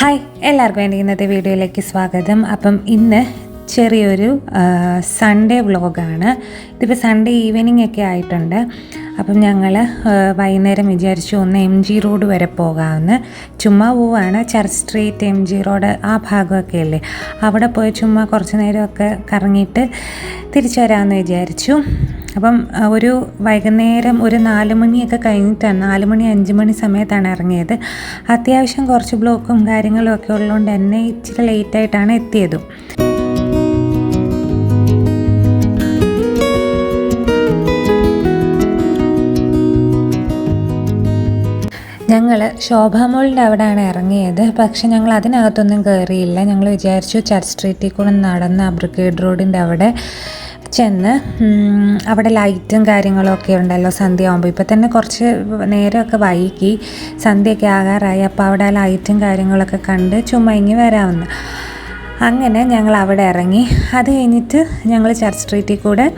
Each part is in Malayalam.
ഹായ്, എല്ലാവർക്കും എൻ്റെ ഇന്നത്തെ വീഡിയോയിലേക്ക് സ്വാഗതം. അപ്പം ഇന്ന് ചെറിയൊരു സൺഡേ വ്ളോഗാണ്. ഇതിപ്പോൾ സൺഡേ ഈവനിങ് ഒക്കെ ആയിട്ടുണ്ട്. അപ്പം ഞങ്ങൾ വൈകുന്നേരം വിചാരിച്ചു ഒന്ന് MG റോഡ് വരെ പോകാമെന്ന്. ചുമ്മാ പോവാണ്. ചർച്ച് സ്ട്രീറ്റ്, MG റോഡ് ആ ഭാഗമൊക്കെ അല്ലേ, അവിടെ പോയി ചുമ്മാ കുറച്ച് നേരമൊക്കെ കറങ്ങിയിട്ട് തിരിച്ചു വരാമെന്ന് വിചാരിച്ചു. അപ്പം ഒരു വൈകുന്നേരം ഒരു 4 മണിയൊക്കെ കഴിഞ്ഞിട്ടാണ്, 4 മണി 5 മണി സമയത്താണ് ഇറങ്ങിയത്. അത്യാവശ്യം കുറച്ച് ബ്ലോക്കും കാര്യങ്ങളും ഒക്കെ ഉള്ളതുകൊണ്ട് തന്നെ ഇച്ചിരി ലേറ്റായിട്ടാണ് എത്തിയതും. ഞങ്ങൾ ശോഭാമോളിൻ്റെ അവിടെയാണ് ഇറങ്ങിയത്. പക്ഷെ ഞങ്ങൾ അതിനകത്തൊന്നും കയറിയില്ല. ഞങ്ങൾ വിചാരിച്ചു ചർച്ച് സ്ട്രീറ്റിൽ കൂടെ നടന്ന് ബ്രിഗേഡ് റോഡിൻ്റെ അവിടെ ചെന്ന് അവിടെ ലൈറ്റും കാര്യങ്ങളൊക്കെ ഉണ്ടല്ലോ സന്ധ്യ ആകുമ്പോൾ. ഇപ്പോൾ തന്നെ കുറച്ച് നേരമൊക്കെ വൈകി, സന്ധ്യയൊക്കെ ആകാറായി. അപ്പോൾ അവിടെ ലൈറ്റും കാര്യങ്ങളൊക്കെ കണ്ട് ചുമ്മാ ഇങ്ങി വരാമെന്ന്. അങ്ങനെ ഞങ്ങൾ അവിടെ ഇറങ്ങി. അത് കഴിഞ്ഞിട്ട് ഞങ്ങൾ ചർച്ച് സ്ട്രീറ്റിൽ കൂടെ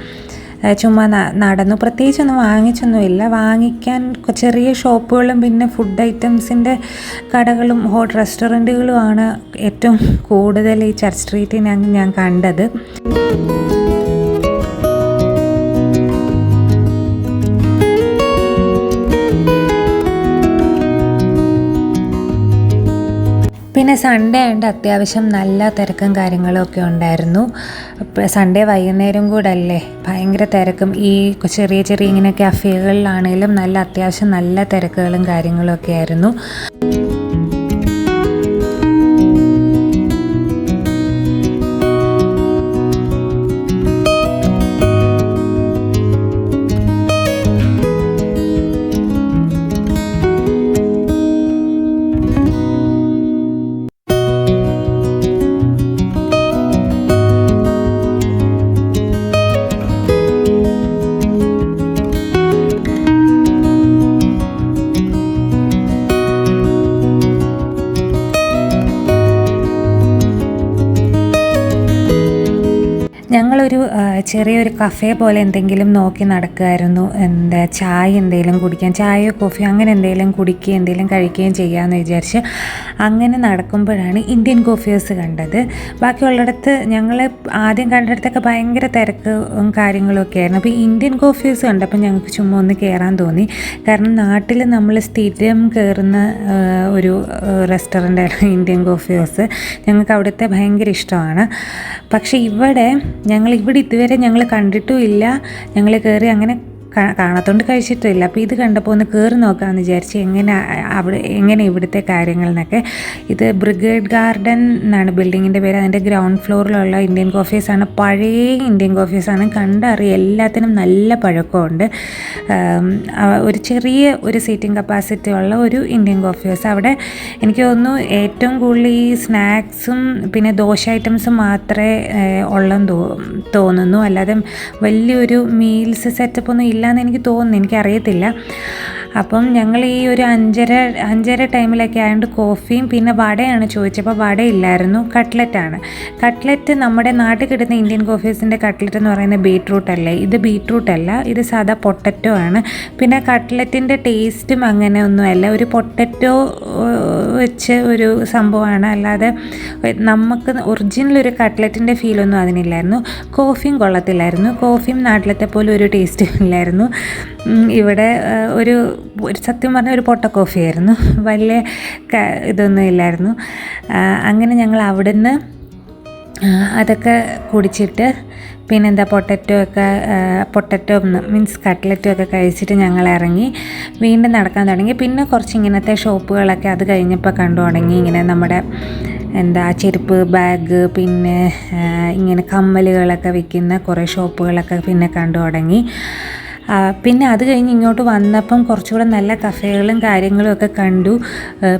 ചുമ്മാ നടന്നു. പ്രത്യേകിച്ചൊന്നും വാങ്ങിച്ചൊന്നുമില്ല. വാങ്ങിക്കാൻ ചെറിയ ഷോപ്പുകളും പിന്നെ ഫുഡ് ഐറ്റംസിൻ്റെ കടകളും റെസ്റ്റോറൻറ്റുകളുമാണ് ഏറ്റവും കൂടുതൽ ഈ ചർച്ച് സ്ട്രീറ്റിൽ ഞാൻ കണ്ടത്. പിന്നെ സൺഡേ ആയതുകൊണ്ട് അത്യാവശ്യം നല്ല തിരക്കും കാര്യങ്ങളും ഒക്കെ ഉണ്ടായിരുന്നു. സൺഡേ വൈകുന്നേരം കൂടെ അല്ലേ, ഭയങ്കര തിരക്കും. ഈ ചെറിയ ചെറിയ ഇങ്ങനെ കഫേകളിലാണെങ്കിലും നല്ല അത്യാവശ്യം നല്ല തിരക്കുകളും കാര്യങ്ങളും ഒക്കെ ആയിരുന്നു. ഞങ്ങളൊരു ചെറിയൊരു കഫേ പോലെ എന്തെങ്കിലും നോക്കി നടക്കുമായിരുന്നു. ചായ എന്തെങ്കിലും കുടിക്കാൻ, ചായയോ കോഫിയോ അങ്ങനെ എന്തെങ്കിലും കുടിക്കുകയും എന്തെങ്കിലും കഴിക്കുകയും ചെയ്യാമെന്ന് വിചാരിച്ച് അങ്ങനെ നടക്കുമ്പോഴാണ് ഇന്ത്യൻ കോഫി ഹൗസ് കണ്ടത്. ബാക്കിയുള്ളിടത്ത് ഞങ്ങൾ ആദ്യം കണ്ടിടത്തൊക്കെ ഭയങ്കര തിരക്കും കാര്യങ്ങളും ഒക്കെ ആയിരുന്നു. അപ്പോൾ ഇന്ത്യൻ കോഫി ഹൗസ് കണ്ടപ്പോൾ ഞങ്ങൾക്ക് ചുമ്മാ ഒന്ന് കയറാൻ തോന്നി. കാരണം നാട്ടിൽ നമ്മൾ സ്ഥിരം കയറുന്ന ഒരു റെസ്റ്റോറൻ്റാണ് ഇന്ത്യൻ കോഫി ഹൗസ്. ഞങ്ങൾക്ക് അവിടുത്തെ ഭയങ്കര ഇഷ്ടമാണ്. പക്ഷേ ഇവിടെ ഇതുവരെ ഞങ്ങൾ കണ്ടിട്ടുമില്ല. ഞങ്ങൾ കയറി അങ്ങനെ കാണാത്തോണ്ട് കഴിച്ചിട്ടില്ല. അപ്പോൾ ഇത് കണ്ടപ്പോൾ ഒന്ന് കയറി നോക്കാമെന്ന് വിചാരിച്ച് എങ്ങനെ ഇവിടുത്തെ കാര്യങ്ങൾ എന്നൊക്കെ. ഇത് ബ്രിഗേഡ് ഗാർഡൻ എന്നാണ് ബിൽഡിങ്ങിൻ്റെ പേര്. അതിൻ്റെ ഗ്രൗണ്ട് ഫ്ലോറിലുള്ള ഇന്ത്യൻ കോഫീസാണ്. പഴയ ഇന്ത്യൻ കോഫീസാണ്. കണ്ടറിയാം, എല്ലാത്തിനും നല്ല പഴക്കമുണ്ട്. ഒരു ചെറിയ ഒരു സീറ്റിംഗ് കപ്പാസിറ്റി ഉള്ള ഒരു ഇന്ത്യൻ കോഫി ഹൗസ്. അവിടെ എനിക്ക് തോന്നുന്നു ഏറ്റവും കൂടുതൽ ഈ സ്നാക്സും പിന്നെ ദോശ ഐറ്റംസും മാത്രമേ ഉള്ളെന്ന് തോന്നുന്നു. അല്ലാതെ വലിയൊരു മീൽസ് സെറ്റപ്പ് ഒന്നും ഇല്ലയെന്ന് എനിക്ക് തോന്നുന്നു, എനിക്കറിയത്തില്ല. അപ്പം ഞങ്ങൾ ഈ ഒരു 5:30 ടൈമിലൊക്കെ ആയതുകൊണ്ട് കോഫിയും പിന്നെ വടയാണ് ചോദിച്ചപ്പോൾ വടയില്ലായിരുന്നു. കട്ട്ലറ്റ് നമ്മുടെ നാട്ടിൽ കിട്ടുന്ന ഇന്ത്യൻ കോഫീസിൻ്റെ കട്ട്ലറ്റ് എന്ന് പറയുന്നത് ബീട്രൂട്ട് അല്ലേ. ഇത് ബീട്രൂട്ട് അല്ല, ഇത് സാധാ പൊട്ടറ്റോ ആണ്. പിന്നെ കട്ട്ലറ്റിൻ്റെ ടേസ്റ്റും അങ്ങനെ ഒന്നുമല്ല, ഒരു പൊട്ടറ്റോ വെച്ച് ഒരു സംഭവമാണ്. അല്ലാതെ നമുക്ക് ഒറിജിനൽ ഒരു കട്ട്ലറ്റിൻ്റെ ഫീലൊന്നും അതിനില്ലായിരുന്നു. കോഫിയും കൊള്ളത്തില്ലായിരുന്നു. കോഫിയും നാട്ടിലത്തെ പോലെ ഒരു ടേസ്റ്റും ഇല്ലായിരുന്നു. ഇവിടെ ഒരു സത്യം പറഞ്ഞാൽ ഒരു പൊട്ട കോഫിയായിരുന്നു. വലിയ ഇതൊന്നും ഇല്ലായിരുന്നു. അങ്ങനെ ഞങ്ങൾ അവിടുന്ന് അതൊക്കെ കുടിച്ചിട്ട് പിന്നെന്താ പൊട്ടറ്റോ മീൻസ് കട്ട്ലറ്റും ഒക്കെ കഴിച്ചിട്ട് ഞങ്ങൾ ഇറങ്ങി വീണ്ടും നടക്കാൻ തുടങ്ങി. പിന്നെ കുറച്ച് ഇങ്ങനത്തെ ഷോപ്പുകളൊക്കെ അത് കഴിഞ്ഞപ്പോൾ കണ്ടു തുടങ്ങി. ഇങ്ങനെ നമ്മുടെ ചെരുപ്പ്, ബാഗ്, പിന്നെ ഇങ്ങനെ കമ്മലുകളൊക്കെ വിൽക്കുന്ന കുറേ ഷോപ്പുകളൊക്കെ പിന്നെ കണ്ടു തുടങ്ങി. പിന്നെ അത് കഴിഞ്ഞ് ഇങ്ങോട്ട് വന്നപ്പം കുറച്ചുകൂടെ നല്ല കഫേകളും കാര്യങ്ങളും ഒക്കെ കണ്ടു.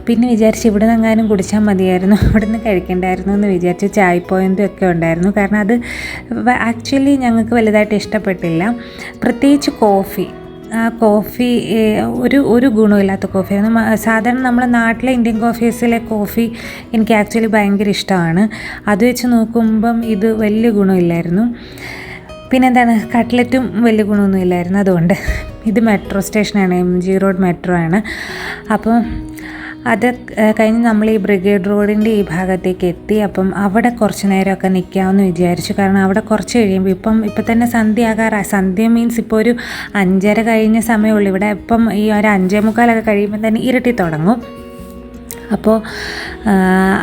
പിന്നെ വിചാരിച്ച് ഇവിടെ നിന്നെങ്ങാനും കുടിച്ചാൽ മതിയായിരുന്നു, ഇവിടെ നിന്ന് കഴിക്കണ്ടായിരുന്നു എന്ന് വിചാരിച്ചു. ചായ് പോയിൻ്റും ഒക്കെ ഉണ്ടായിരുന്നു. കാരണം അത് ആക്ച്വലി ഞങ്ങൾക്ക് വലുതായിട്ട് ഇഷ്ടപ്പെട്ടില്ല. പ്രത്യേകിച്ച് കോഫി ഒരു ഗുണമില്ലാത്ത കോഫിയായിരുന്നു. സാധാരണ നമ്മുടെ നാട്ടിലെ ഇന്ത്യൻ കോഫീസിലെ കോഫി എനിക്ക് ആക്ച്വലി ഭയങ്കര ഇഷ്ടമാണ്. അത് വെച്ച് നോക്കുമ്പം ഇത് വലിയ ഗുണമില്ലായിരുന്നു. പിന്നെന്താണ്, കട്ട്ലറ്റും വലിയ ഗുണമൊന്നുമില്ലായിരുന്നു. അതുകൊണ്ട് ഇത് മെട്രോ സ്റ്റേഷനാണ്, MG റോഡ് മെട്രോ ആണ്. അപ്പോൾ അത് കഴിഞ്ഞ് നമ്മൾ ഈ ബ്രിഗേഡ് റോഡിൻ്റെ ഈ ഭാഗത്തേക്ക് എത്തി. അപ്പം അവിടെ കുറച്ച് നേരമൊക്കെ നിൽക്കാമെന്ന് വിചാരിച്ചു. കാരണം അവിടെ കുറച്ച് കഴിയുമ്പോൾ ഇപ്പം തന്നെ സന്ധ്യ ആകാറായി. സന്ധ്യ മീൻസ് ഇപ്പോൾ ഒരു 5:30 കഴിഞ്ഞ സമയമുള്ളൂ. ഇവിടെ ഇപ്പം ഈ ഒരു 5:45 കഴിയുമ്പോൾ തന്നെ ഇരുട്ടി തുടങ്ങും. അപ്പോൾ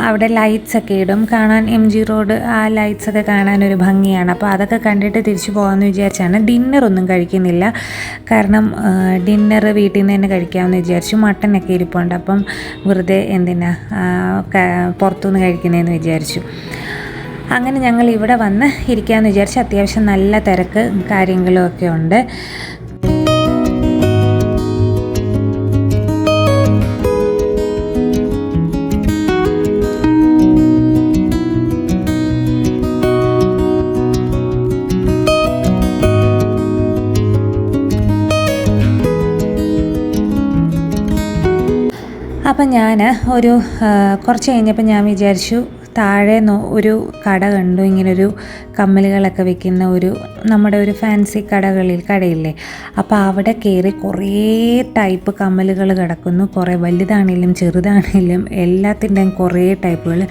അവിടെ ലൈറ്റ്സൊക്കെ ഇടും. കാണാൻ MG റോഡ് ആ ലൈറ്റ്സൊക്കെ കാണാനൊരു ഭംഗിയാണ്. അപ്പോൾ അതൊക്കെ കണ്ടിട്ട് തിരിച്ചു പോകാമെന്ന് വിചാരിച്ചാണ്. ഡിന്നറൊന്നും കഴിക്കുന്നില്ല. കാരണം ഡിന്നർ വീട്ടിൽ നിന്ന് തന്നെ കഴിക്കാമെന്ന് വിചാരിച്ചു. മട്ടനൊക്കെ ഇരിപ്പുണ്ട്. അപ്പം വെറുതെ എന്തിനാ പുറത്തുനിന്ന് കഴിക്കുന്നതെന്ന് വിചാരിച്ചു. അങ്ങനെ ഞങ്ങൾ ഇവിടെ വന്ന് ഇരിക്കാമെന്ന് വിചാരിച്ചു. അത്യാവശ്യം നല്ല തിരക്ക് കാര്യങ്ങളും ഒക്കെ ഉണ്ട്. അപ്പം ഞാൻ കുറച്ച് കഴിഞ്ഞപ്പോൾ ഞാൻ വിചാരിച്ചു താഴെ ഒരു കട കണ്ടു. ഇങ്ങനൊരു കമ്മലുകളൊക്കെ വിൽക്കുന്ന നമ്മുടെ ഒരു ഫാൻസി കടയില്ലേ. അപ്പോൾ അവിടെ കയറി കുറേ ടൈപ്പ് കമ്മലുകൾ കിടക്കുന്നു. കുറേ വലുതാണെങ്കിലും ചെറുതാണെങ്കിലും എല്ലാത്തിൻ്റെയും കുറേ ടൈപ്പുകൾ.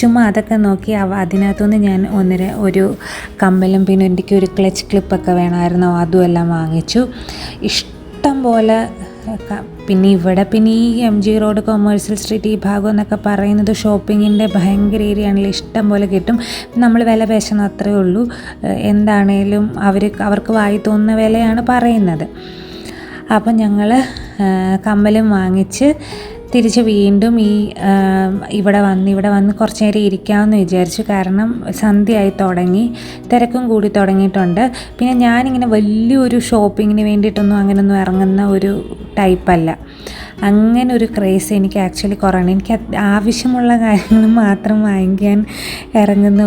ചുമ്മാ അതൊക്കെ നോക്കി അതിനകത്തുനിന്ന് ഞാൻ ഒരു കമ്മലും പിന്നെ എനിക്കൊരു ക്ലച്ച് ക്ലിപ്പൊക്കെ വേണമായിരുന്നു. അതും എല്ലാം വാങ്ങിച്ചു. ഇഷ്ടം പോലെ. പിന്നെ ഈ MG റോഡ്, കൊമേഴ്സ്യൽ സ്ട്രീറ്റ് ഈ ഭാഗം എന്നൊക്കെ പറയുന്നത് ഷോപ്പിങ്ങിൻ്റെ ഭയങ്കര ഏരിയ ആണല്ലോ. ഇഷ്ടം പോലെ കിട്ടും. നമ്മൾ വില പേശണം, അത്രയേ ഉള്ളൂ. എന്താണേലും അവർക്ക് വായി തോന്നുന്ന വിലയാണ് പറയുന്നത്. അപ്പം ഞങ്ങൾ കമ്മലും വാങ്ങിച്ച് തിരിച്ച് വീണ്ടും ഇവിടെ വന്ന് കുറച്ച് നേരം ഇരിക്കാമെന്ന് വിചാരിച്ചു. കാരണം സന്ധ്യയായി തുടങ്ങി, തിരക്കും കൂടി തുടങ്ങിയിട്ടുണ്ട്. പിന്നെ ഞാനിങ്ങനെ വലിയൊരു ഷോപ്പിങ്ങിന് വേണ്ടിയിട്ടൊന്നും അങ്ങനെയൊന്നും ഇറങ്ങുന്ന ഒരു ടൈപ്പല്ല. അങ്ങനെ ഒരു ക്രേസ് എനിക്ക് ആക്ച്വലി കുറവാണ്. എനിക്ക് ആവശ്യമുള്ള കാര്യങ്ങൾ മാത്രം വാങ്ങിക്കാൻ ഇറങ്ങുന്ന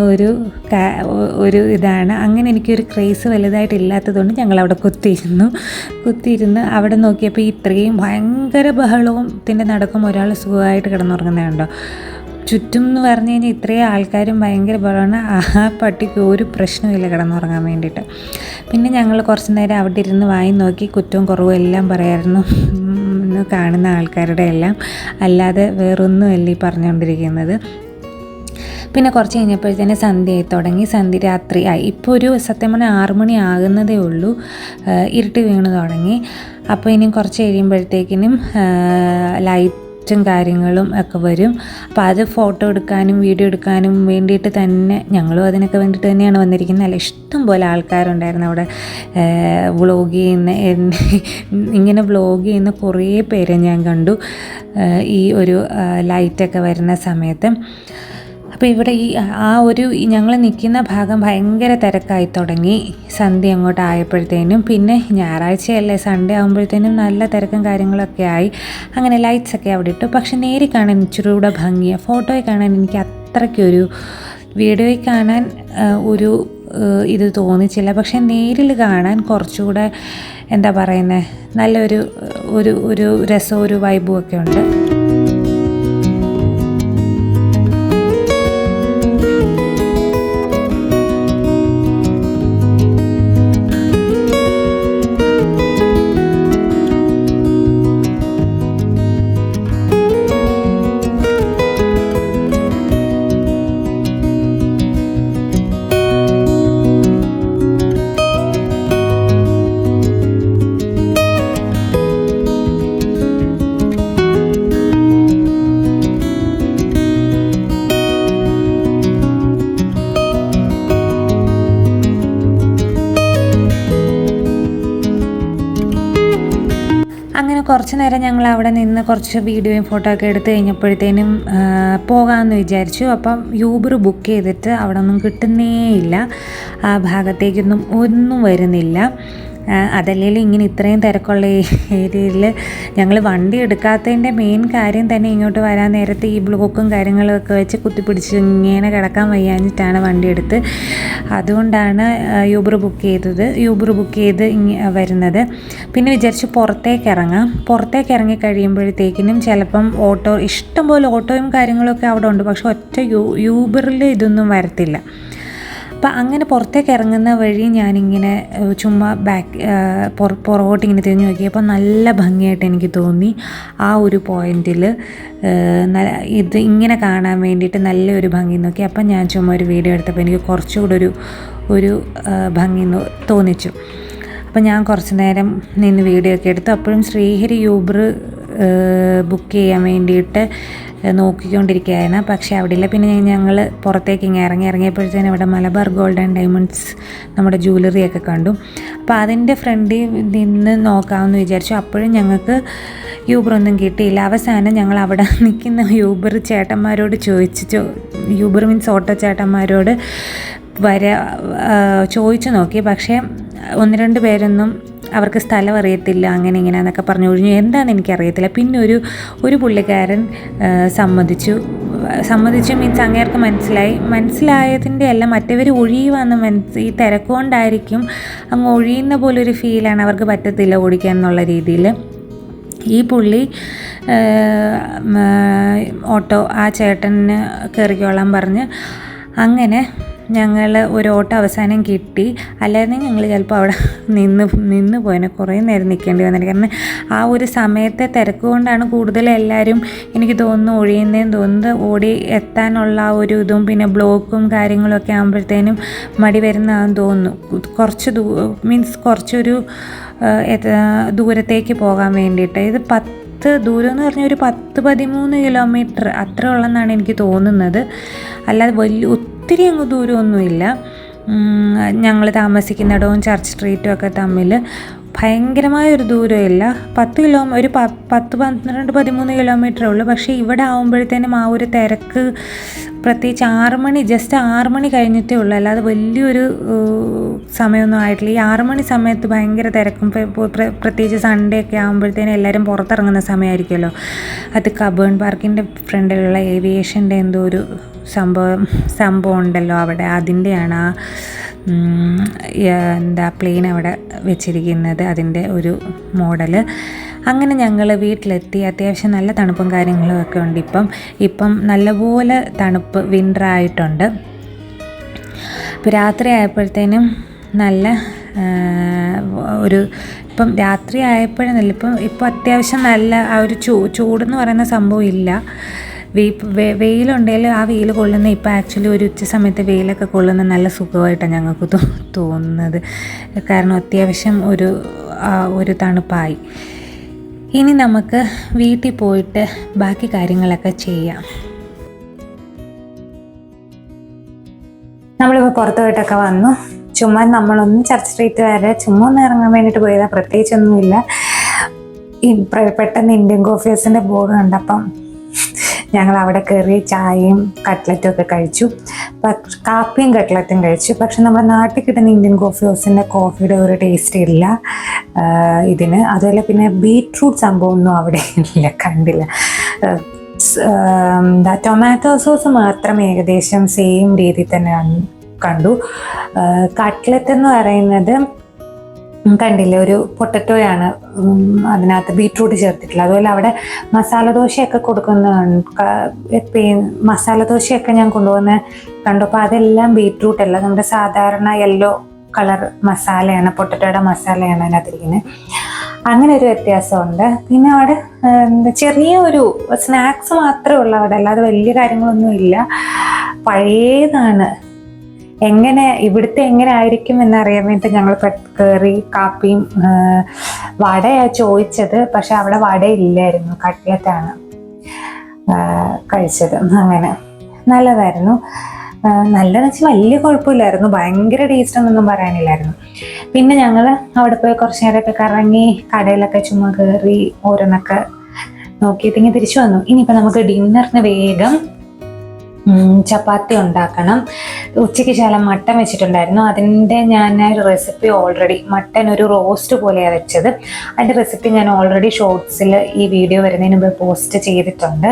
ഒരു ഇതാണ്. അങ്ങനെ എനിക്കൊരു ക്രേസ് വലുതായിട്ട് ഇല്ലാത്തതുകൊണ്ട് ഞങ്ങളവിടെ കുത്തിയിരുന്ന് അവിടെ നോക്കിയപ്പോൾ ഇത്രയും ഭയങ്കര ബഹളത്തിൻ്റെ നടക്കും ഒരാൾ സുഖമായിട്ട് കിടന്നുറങ്ങുന്നതുണ്ടോ. ചുറ്റും എന്ന് പറഞ്ഞു കഴിഞ്ഞാൽ ഇത്രയും ആൾക്കാരും ഭയങ്കര ബഹളമാണ്. ആ പട്ടിക്ക് ഒരു പ്രശ്നമില്ല കിടന്നുറങ്ങാൻ വേണ്ടിയിട്ട്. പിന്നെ ഞങ്ങൾ കുറച്ച് നേരം അവിടെ ഇരുന്ന് വായി നോക്കി കുറ്റവും കുറവും എല്ലാം പറയായിരുന്നു കാണുന്ന ആൾക്കാരുടെ എല്ലാം. അല്ലാതെ വേറൊന്നുമല്ല ഈ പറഞ്ഞുകൊണ്ടിരിക്കുന്നത്. പിന്നെ കുറച്ച് കഴിഞ്ഞപ്പോഴത്തേന് സന്ധ്യയായി തുടങ്ങി. രാത്രിയായി. ഇപ്പോൾ സത്യം പറഞ്ഞാൽ 6 മണി ആകുന്നതേ ഉള്ളൂ. ഇരുട്ട് വീണ് തുടങ്ങി. അപ്പോൾ ഇനിയും കുറച്ച് കഴിയുമ്പോഴത്തേക്കിനും ലൈറ്റും കാര്യങ്ങളും ഒക്കെ വരും. അപ്പോൾ അത് ഫോട്ടോ എടുക്കാനും വീഡിയോ എടുക്കാനും വേണ്ടിയിട്ട് തന്നെ ഞങ്ങളും അതിനൊക്കെ വേണ്ടിയിട്ട് തന്നെയാണ് വന്നിരിക്കുന്നത്. നല്ല ഇഷ്ടം പോലെ ആൾക്കാരുണ്ടായിരുന്നു അവിടെ. ഇങ്ങനെ വ്ളോഗ് ചെയ്യുന്ന കുറേ പേരെ ഞാൻ കണ്ടു ഈ ഒരു ലൈറ്റൊക്കെ വരുന്ന സമയത്ത്. അപ്പോൾ ഇവിടെ ഞങ്ങൾ നിൽക്കുന്ന ഭാഗം ഭയങ്കര തിരക്കായി തുടങ്ങി സന്ധ്യ അങ്ങോട്ട് ആയപ്പോഴത്തേനും. പിന്നെ ഞായറാഴ്ചയല്ലേ, സൺഡേ ആകുമ്പോഴത്തേനും നല്ല തിരക്കും കാര്യങ്ങളൊക്കെ ആയി. അങ്ങനെ ലൈറ്റ്സൊക്കെ അവിടെ ഇട്ടു. പക്ഷെ നേരിൽ കാണാൻ ഇച്ചിരി കൂടെ ഭംഗിയാണ്. ഫോട്ടോയിൽ കാണാൻ എനിക്ക് അത്രയ്ക്കൊരു, വീഡിയോയിൽ കാണാൻ ഒരു ഇത് തോന്നിച്ചില്ല. പക്ഷെ നേരിൽ കാണാൻ കുറച്ചുകൂടെ എന്താ പറയുന്നത്, നല്ലൊരു രസവും ഒരു വൈബും ഒക്കെ ഉണ്ട്. അങ്ങനെ കുറച്ച് നേരം ഞങ്ങൾ അവിടെ നിന്ന് കുറച്ച് വീഡിയോയും ഫോട്ടോ ഒക്കെ എടുത്ത് കഴിഞ്ഞപ്പോഴത്തേനും പോകാമെന്ന് വിചാരിച്ചു. അപ്പം യൂബർ ബുക്ക് ചെയ്തിട്ട് അവിടെ ഒന്നും കിട്ടുന്നേ ഇല്ല. ആ ഭാഗത്തേക്കൊന്നും ഒന്നും വരുന്നില്ല. അതല്ലെങ്കിൽ ഇങ്ങനെ ഇത്രയും തിരക്കുള്ള ഏരിയയിൽ ഞങ്ങൾ വണ്ടി എടുക്കാത്തതിൻ്റെ മെയിൻ കാര്യം തന്നെ ഇങ്ങോട്ട് വരാൻ നേരത്തെ ഈ ബ്ലോക്കും കാര്യങ്ങളൊക്കെ വെച്ച് കുത്തിപ്പിടിച്ച് ഇങ്ങനെ കിടക്കാൻ വയ്യാഞ്ഞിട്ടാണ് വണ്ടി എടുത്ത്. അതുകൊണ്ടാണ് യൂബർ ബുക്ക് ചെയ്ത് വരുന്നത്. പിന്നെ വിചാരിച്ചു പുറത്തേക്ക് ഇറങ്ങി കഴിയുമ്പോഴത്തേക്കിനും ചിലപ്പം ഇഷ്ടംപോലെ ഓട്ടോയും കാര്യങ്ങളൊക്കെ അവിടെ ഉണ്ട്. പക്ഷെ ഒറ്റ യൂബറിൽ ഇതൊന്നും വരത്തില്ല. അപ്പം അങ്ങനെ പുറത്തേക്ക് ഇറങ്ങുന്ന വഴി ഞാനിങ്ങനെ ചുമ്മാ പുറകോട്ട് ഇങ്ങനെ തിരിഞ്ഞു നോക്കിയപ്പോൾ നല്ല ഭംഗിയായിട്ട് എനിക്ക് തോന്നി. ആ ഒരു പോയിന്റിൽ ഇത് ഇങ്ങനെ കാണാൻ വേണ്ടിയിട്ട് നല്ലൊരു ഭംഗി നോക്കി. അപ്പം ഞാൻ ചുമ്മാ ഒരു വീഡിയോ എടുത്തപ്പോൾ എനിക്ക് കുറച്ചുകൂടെ ഒരു ഭംഗി തോന്നിച്ചു. അപ്പം ഞാൻ കുറച്ച് നേരം നിന്ന് വീഡിയോ ഒക്കെ എടുത്തു. അപ്പോഴും ശ്രീഹരി യൂബർ ബുക്ക് ചെയ്യാൻ വേണ്ടിയിട്ട് നോക്കിക്കൊണ്ടിരിക്കുകയായിരുന്നു. പക്ഷേ അവിടെ ഇല്ല. പിന്നെ ഞങ്ങൾ പുറത്തേക്ക് ഇറങ്ങിയപ്പോഴത്തേനും അവിടെ മലബാർ ഗോൾഡ് ആൻഡ് ഡയമണ്ട്സ് നമ്മുടെ ജ്വല്ലറിയൊക്കെ കണ്ടു. അപ്പോൾ അതിൻ്റെ ഫ്രണ്ടിൽ നിന്ന് നോക്കാമെന്ന് വിചാരിച്ചു. അപ്പോഴും ഞങ്ങൾക്ക് യൂബറൊന്നും കിട്ടിയില്ല. അവസാനം ഞങ്ങൾ അവിടെ നിൽക്കുന്ന യൂബർ ചേട്ടന്മാരോട് യൂബർ മീൻസ് ഓട്ടോ ചേട്ടന്മാരോട് ചോദിച്ചു നോക്കി. പക്ഷേ 1-2 പേരൊന്നും അവർക്ക് സ്ഥലം അറിയത്തില്ല, അങ്ങനെ ഇങ്ങനെ എന്നൊക്കെ പറഞ്ഞു ഒഴിഞ്ഞു. എന്താണെന്ന് എനിക്കറിയത്തില്ല. പിന്നെ ഒരു പുള്ളിക്കാരൻ സമ്മതിച്ചു മീൻസ് അങ്ങേർക്ക് മനസ്സിലായതിൻ്റെ അല്ല, മറ്റവർ ഒഴിയുവാന്ന് ഈ തിരക്കുകൊണ്ടായിരിക്കും അങ്ങ് ഒഴിയുന്ന പോലൊരു ഫീലാണ്, അവർക്ക് പറ്റത്തില്ല ഓടിക്കാൻ എന്നുള്ള രീതിയിൽ. ഈ പുള്ളി ഓട്ടോ ആ ചേട്ടന് കയറിക്കോളാൻ പറഞ്ഞ് അങ്ങനെ ഞങ്ങൾ ഒരു ഓട്ടോ അവസാനം കിട്ടി. അല്ലായിരുന്നെങ്കിൽ ഞങ്ങൾ ചിലപ്പോൾ അവിടെ നിന്ന് പോയതിനെ കുറേ നേരം നിൽക്കേണ്ടി വന്നിട്ട്. കാരണം ആ ഒരു സമയത്തെ തിരക്ക് കൊണ്ടാണ് കൂടുതൽ എല്ലാവരും എനിക്ക് തോന്നുന്നു ഒഴിയുന്നതെന്ന് തോന്നുന്നത്. ഓടി എത്താനുള്ള ആ ഒരു ഇതും പിന്നെ ബ്ലോക്കും കാര്യങ്ങളൊക്കെ ആകുമ്പോഴത്തേനും മടി വരുന്നതാണെന്ന് തോന്നുന്നു. കുറച്ചൊരു ദൂരത്തേക്ക് പോകാൻ വേണ്ടിയിട്ട്. ഇത് ദൂരം എന്ന് പറഞ്ഞാൽ ഒരു 10-13 കിലോമീറ്റർ അത്ര ഉള്ളെന്നാണ് എനിക്ക് തോന്നുന്നത്. അല്ലാതെ ഒത്തിരി അങ്ങ് ദൂരമൊന്നുമില്ല. ഞങ്ങൾ താമസിക്കുന്നിടവും ചർച്ച് സ്ട്രീറ്റും ഒക്കെ തമ്മിൽ ഭയങ്കരമായൊരു ദൂരമില്ല. 10-13 കിലോമീറ്ററേ ഉള്ളൂ. പക്ഷേ ഇവിടെ ആകുമ്പോഴത്തേനും ആ ഒരു തിരക്ക്, പ്രത്യേകിച്ച് 6 മണി കഴിഞ്ഞിട്ടേ ഉള്ളൂ. അല്ലാതെ വലിയൊരു സമയമൊന്നും ആയിട്ടില്ല. ഈ 6 മണി സമയത്ത് ഭയങ്കര തിരക്കും, പ്രത്യേകിച്ച് സൺഡേ ഒക്കെ ആകുമ്പോഴത്തേനും എല്ലാവരും പുറത്തിറങ്ങുന്ന സമയമായിരിക്കുമല്ലോ. അത് കബേൺ പാർക്കിൻ്റെ ഫ്രണ്ടിലുള്ള ഏവിയേഷൻ്റെ എന്തോ ഒരു സംഭവം ഉണ്ടല്ലോ അവിടെ, അതിൻ്റെയാണ് ആ പ്ലെയിൻ അവിടെ വെച്ചിരിക്കുന്നത്, അതിൻ്റെ ഒരു മോഡൽ. അങ്ങനെ ഞങ്ങൾ വീട്ടിലെത്തി. അത്യാവശ്യം നല്ല തണുപ്പും കാര്യങ്ങളും ഒക്കെ ഉണ്ട്. ഇപ്പം നല്ലപോലെ തണുപ്പ് വിൻ്റർ ആയിട്ടുണ്ട്. ഇപ്പോൾ രാത്രി ആയപ്പോഴത്തേനും നല്ല ഇപ്പം രാത്രി ആയപ്പോഴെന്നല്ല, ഇപ്പം അത്യാവശ്യം നല്ല ആ ഒരു ചൂടെന്ന് പറയുന്ന സംഭവം ഇല്ല. വെയിലുണ്ടെങ്കിൽ ആ വെയിൽ കൊള്ളുന്ന ഇപ്പം ആക്ച്വലി ഒരു ഉച്ച സമയത്ത് വെയിലൊക്കെ കൊള്ളുന്ന നല്ല സുഖമായിട്ടാണ് ഞങ്ങൾക്ക് തോന്നുന്നത്. കാരണം അത്യാവശ്യം ഒരു തണുപ്പായി. ഇനി നമുക്ക് വീട്ടിൽ പോയിട്ട് ബാക്കി കാര്യങ്ങളൊക്കെ ചെയ്യാം. നമ്മളിപ്പോൾ പുറത്തു പോയിട്ടൊക്കെ വന്നു. ചുമ്മാ നമ്മളൊന്ന് ചർച്ച് സ്ട്രീറ്റ് വരെ ചുമ്മാ ഒന്ന് ഇറങ്ങാൻ വേണ്ടിയിട്ട് പോയതാണ്. പ്രത്യേകിച്ചൊന്നുമില്ല. പെട്ടെന്ന് ഇന്ത്യൻ കോഫി ഹൗസിൻ്റെ ബോർഡ് കണ്ടപ്പം ഞങ്ങൾ അവിടെ കയറി ചായയും കട്ട്ലറ്റും ഒക്കെ കഴിച്ചു. കാപ്പിയും കട്ട്ലറ്റും കഴിച്ചു. പക്ഷെ നമ്മുടെ നാട്ടിൽ കിട്ടുന്ന ഇന്ത്യൻ കോഫി ഹൗസിൻ്റെ കോഫിയുടെ ഒരു ടേസ്റ്റ് ഇല്ല ഇതിന്. അതുപോലെ പിന്നെ ബീറ്റ്റൂട്ട് സംഭവമൊന്നും അവിടെ കണ്ടില്ല. ടൊമാറ്റോ സോസ് മാത്രം ഏകദേശം സെയിം രീതിയിൽ തന്നെ കണ്ടു. കട്ട്ലറ്റ് എന്ന് പറയുന്നത് കണ്ടില്ലേ, ഒരു പൊട്ടറ്റോയാണ് അതിനകത്ത് ബീറ്റ്റൂട്ട് ചേർത്തിട്ടില്ല. അതുപോലെ അവിടെ മസാല ദോശയൊക്കെ മസാല ദോശയൊക്കെ ഞാൻ കണ്ടു. അപ്പോൾ അതെല്ലാം ബീറ്റ്റൂട്ടല്ല, നമ്മുടെ സാധാരണ യെല്ലോ കളർ മസാലയാണ്, പൊട്ടറ്റോയുടെ മസാലയാണ് അതിനകത്തിരിക്കുന്നത്. അങ്ങനെ ഒരു വ്യത്യാസമുണ്ട്. പിന്നെ അവിടെ ചെറിയൊരു സ്നാക്സ് മാത്രമേ ഉള്ളൂ അവിടെ, അല്ലാതെ വലിയ കാര്യങ്ങളൊന്നും ഇല്ല. പഴയതാണ്. ഇവിടുത്തെ എങ്ങനെ ആയിരിക്കും എന്നറിയാൻ വേണ്ടി ഞങ്ങൾ കയറി കാപ്പിയും വടയാണ് ചോദിച്ചത്. പക്ഷെ അവിടെ വട ഇല്ലായിരുന്നു, കട്ട്ലറ്റാണ് കഴിച്ചത്. അങ്ങനെ നല്ലതായിരുന്നു. നല്ലതെന്ന് വെച്ചാൽ വലിയ കുഴപ്പമില്ലായിരുന്നു, ഭയങ്കര ടേസ്റ്റ് ഒന്നും പറയാനില്ലായിരുന്നു. പിന്നെ ഞങ്ങൾ അവിടെ പോയി കുറച്ച് നേരമൊക്കെ കറങ്ങി കടയിലൊക്കെ ചുമ്മാ കയറി ഓരോന്നൊക്കെ നോക്കിയിട്ട് ഇങ്ങനെ തിരിച്ചു വന്നു. ഇനിയിപ്പോൾ നമുക്ക് ഡിന്നറിന് വേഗം ചപ്പാത്തി ഉണ്ടാക്കണം. ഉച്ചയ്ക്ക് ശകലം മട്ടൻ വെച്ചിട്ടുണ്ടായിരുന്നു. അതിൻ്റെ ഞാൻ ഒരു റെസിപ്പി ഓൾറെഡി, മട്ടൻ ഒരു റോസ്റ്റ് പോലെയാണ് വെച്ചത്. അതിൻ്റെ റെസിപ്പി ഞാൻ ഓൾറെഡി ഷോർട്സിൽ ഈ വീഡിയോ വരുന്നതിന് മുമ്പ് പോസ്റ്റ് ചെയ്തിട്ടുണ്ട്.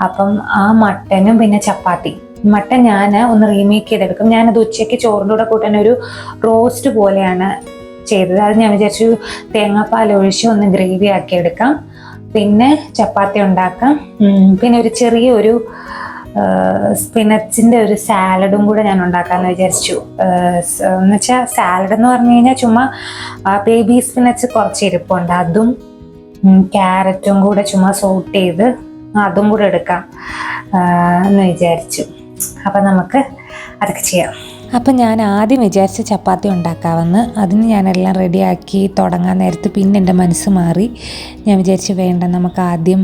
അപ്പം ആ മട്ടനും പിന്നെ ചപ്പാത്തി, മട്ടൻ ഞാൻ ഒന്ന് റീമേക്ക് ചെയ്തെടുക്കും. ഞാനത് ഉച്ചയ്ക്ക് ചോറിൻ്റെ കൂടെ കൂട്ടാൻ ഒരു റോസ്റ്റ് പോലെയാണ് ചെയ്തത്. അത് ഞാൻ വിചാരിച്ചു തേങ്ങാപ്പാൽ ഒഴിച്ച് ഒന്ന് ഗ്രേവി ആക്കി എടുക്കാം, പിന്നെ ചപ്പാത്തി ഉണ്ടാക്കാം, പിന്നെ ഒരു ചെറിയൊരു സ്പിനച്ചിൻ്റെ ഒരു സാലഡും കൂടെ ഞാൻ ഉണ്ടാക്കാമെന്ന് വിചാരിച്ചു. എന്ന് വെച്ചാൽ സാലഡ് എന്ന് പറഞ്ഞു കഴിഞ്ഞാൽ ചുമ്മാ ബേബി സ്പിനച്ച് കുറച്ച് ഇരിപ്പുണ്ട്, അതും ക്യാരറ്റും കൂടെ ചുമ്മാ സോട്ട് ചെയ്ത് അതും കൂടെ എടുക്കാം എന്ന് വിചാരിച്ചു. അപ്പം നമുക്ക് അതൊക്കെ ചെയ്യാം. അപ്പം ഞാൻ ആദ്യം വിചാരിച്ച ചപ്പാത്തി ഉണ്ടാക്കാമെന്ന്. അതിന് ഞാനെല്ലാം റെഡിയാക്കി തുടങ്ങാൻ നേരത്ത് പിന്നെ എൻ്റെ മനസ്സ് മാറി. ഞാൻ വിചാരിച്ച് വേണ്ട, നമുക്ക് ആദ്യം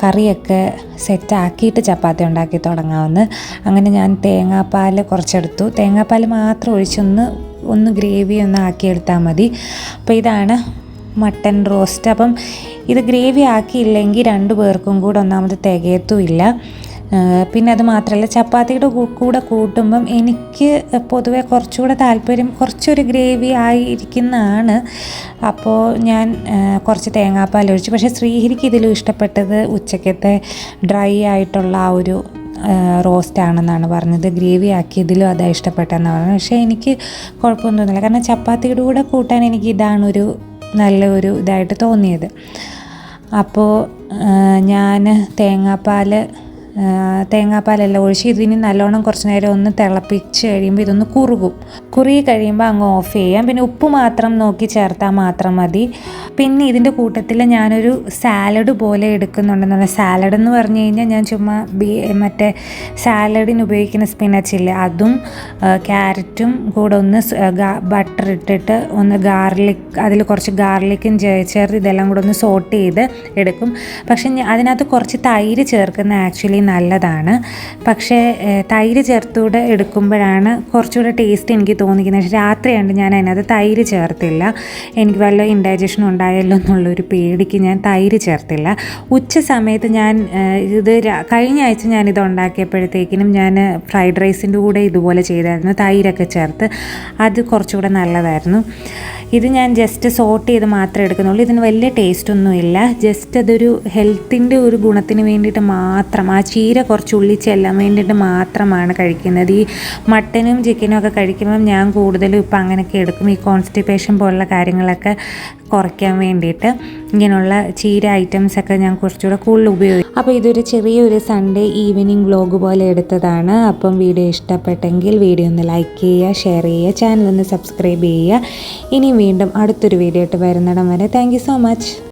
കറിയൊക്കെ സെറ്റാക്കിയിട്ട് ചപ്പാത്തി ഉണ്ടാക്കി തുടങ്ങാമെന്ന്. അങ്ങനെ ഞാൻ തേങ്ങാപ്പാൽ കുറച്ചെടുത്തു. തേങ്ങാപ്പാൽ മാത്രം ഒഴിച്ചൊന്ന് ഗ്രേവി ഒന്ന് ആക്കിയെടുത്താൽ മതി. അപ്പോൾ ഇതാണ് മട്ടൻ റോസ്റ്റ്. അപ്പം ഇത് ഗ്രേവി ആക്കിയില്ലെങ്കിൽ 2 പേർക്കും കൂടെ ഒന്നാമത് തികയത്തുമില്ല. പിന്നെ അത് മാത്രമല്ല, ചപ്പാത്തിയുടെ കൂടെ കൂട്ടുമ്പം എനിക്ക് പൊതുവെ കുറച്ചുകൂടെ താല്പര്യം കുറച്ചൊരു ഗ്രേവി ആയിരിക്കുന്നതാണ്. അപ്പോൾ ഞാൻ കുറച്ച് തേങ്ങാപ്പാൽ ഒഴിച്ചു. പക്ഷേ ശ്രീഹരിക്ക് ഇതിലും ഇഷ്ടപ്പെട്ടത് ഉച്ചക്കത്തെ ഡ്രൈ ആയിട്ടുള്ള ആ ഒരു റോസ്റ്റ് ആണെന്നാണ് പറഞ്ഞത്. ഗ്രേവി ആക്കിയതിലും അതാണ് ഇഷ്ടപ്പെട്ടതെന്നാണ് പറഞ്ഞത്. പക്ഷേ എനിക്ക് കുഴപ്പമൊന്നും തോന്നില്ല, കാരണം ചപ്പാത്തിയുടെ കൂടെ കൂട്ടാൻ എനിക്ക് ഇതാണൊരു നല്ലൊരു ഇതായിട്ട് തോന്നിയത്. അപ്പോൾ ഞാൻ തേങ്ങാപ്പാലെല്ലാം ഒഴിച്ച് ഇതിന് നല്ലോണം കുറച്ച് നേരം ഒന്ന് തിളപ്പിച്ച് കഴിയുമ്പോൾ ഇതൊന്ന് കുറുകി കഴിയുമ്പോൾ അങ്ങ് ഓഫ് ചെയ്യാം. പിന്നെ ഉപ്പ് മാത്രം നോക്കി ചേർത്താൽ മാത്രം മതി. പിന്നെ ഇതിൻ്റെ കൂട്ടത്തിൽ ഞാനൊരു സാലഡ് പോലെ എടുക്കുന്നുണ്ടെന്നുള്ള. സാലഡ് എന്ന് പറഞ്ഞു കഴിഞ്ഞാൽ ഞാൻ ചുമ്മാ മറ്റേ സാലഡിന് ഉപയോഗിക്കുന്ന സ്പിനച്ചില്ലേ, അതും ക്യാരറ്റും കൂടെ ഒന്ന് ബട്ടർ ഇട്ടിട്ട് ഒന്ന് അതിൽ കുറച്ച് ഗാർലിക്കും ചേർത്ത് ഇതെല്ലാം കൂടെ ഒന്ന് സോട്ട് ചെയ്ത് എടുക്കും. പക്ഷെ അതിനകത്ത് കുറച്ച് തൈര് ചേർക്കുന്ന ആക്ച്വലി നല്ലതാണ്. പക്ഷേ തൈര് ചേർത്തൂടെ എടുക്കുമ്പോഴാണ് കുറച്ചുകൂടെ ടേസ്റ്റ് എനിക്ക് തോന്നിക്കുന്നത്. പക്ഷേ രാത്രിയാണ്ട് ഞാൻ അതിനകത്ത് തൈര് ചേർത്തില്ല. എനിക്ക് വല്ല ഇൻഡൈജഷനും ഉണ്ടായല്ലോ എന്നുള്ളൊരു പേടിക്ക് ഞാൻ തൈര് ചേർത്തില്ല. ഉച്ച സമയത്ത് ഞാൻ കഴിഞ്ഞ ആഴ്ച ഞാനിത് ഉണ്ടാക്കിയപ്പോഴത്തേക്കിനും ഞാൻ ഫ്രൈഡ് റൈസിൻ്റെ കൂടെ ഇതുപോലെ ചെയ്തായിരുന്നു, തൈരൊക്കെ ചേർത്ത്. അത് കുറച്ചുകൂടെ നല്ലതായിരുന്നു. ഇത് ഞാൻ ജസ്റ്റ് സോട്ട് ചെയ്ത് മാത്രമേ എടുക്കുന്നുള്ളൂ. ഇതിന് വലിയ ടേസ്റ്റൊന്നുമില്ല. ജസ്റ്റ് അതൊരു ഹെൽത്തിൻ്റെ ഒരു ഗുണത്തിന് വേണ്ടിയിട്ട് മാത്രം, ആ ചീര കുറച്ച് ഉള്ളിച്ചെല്ലാൻ വേണ്ടിയിട്ട് മാത്രമാണ് കഴിക്കുന്നത്. ഈ മട്ടനും ചിക്കനും ഒക്കെ കഴിക്കുമ്പം ഞാൻ കൂടുതലും ഇപ്പം അങ്ങനെയൊക്കെ എടുക്കും, ഈ കോൺസ്റ്റിപ്പേഷൻ പോലുള്ള കാര്യങ്ങളൊക്കെ കുറയ്ക്കാൻ വേണ്ടിയിട്ട്. ഇങ്ങനെയുള്ള ചീര ഐറ്റംസൊക്കെ ഞാൻ കുറച്ചുകൂടെ കൂടുതൽ ഉപയോഗിക്കും. അപ്പോൾ ഇതൊരു ചെറിയൊരു സൺഡേ ഈവനിങ് വ്ലോഗ് പോലെ എടുത്തതാണ്. അപ്പം വീഡിയോ ഇഷ്ടപ്പെട്ടെങ്കിൽ വീഡിയോ ഒന്ന് ലൈക്ക് ചെയ്യുക, ഷെയർ ചെയ്യുക, ചാനൽ ഒന്ന് സബ്സ്ക്രൈബ് ചെയ്യുക. ഇനി വീണ്ടും അടുത്തൊരു വീഡിയോ ആയിട്ട് വരുന്നിടം വരെ താങ്ക് യു സോ മച്ച്.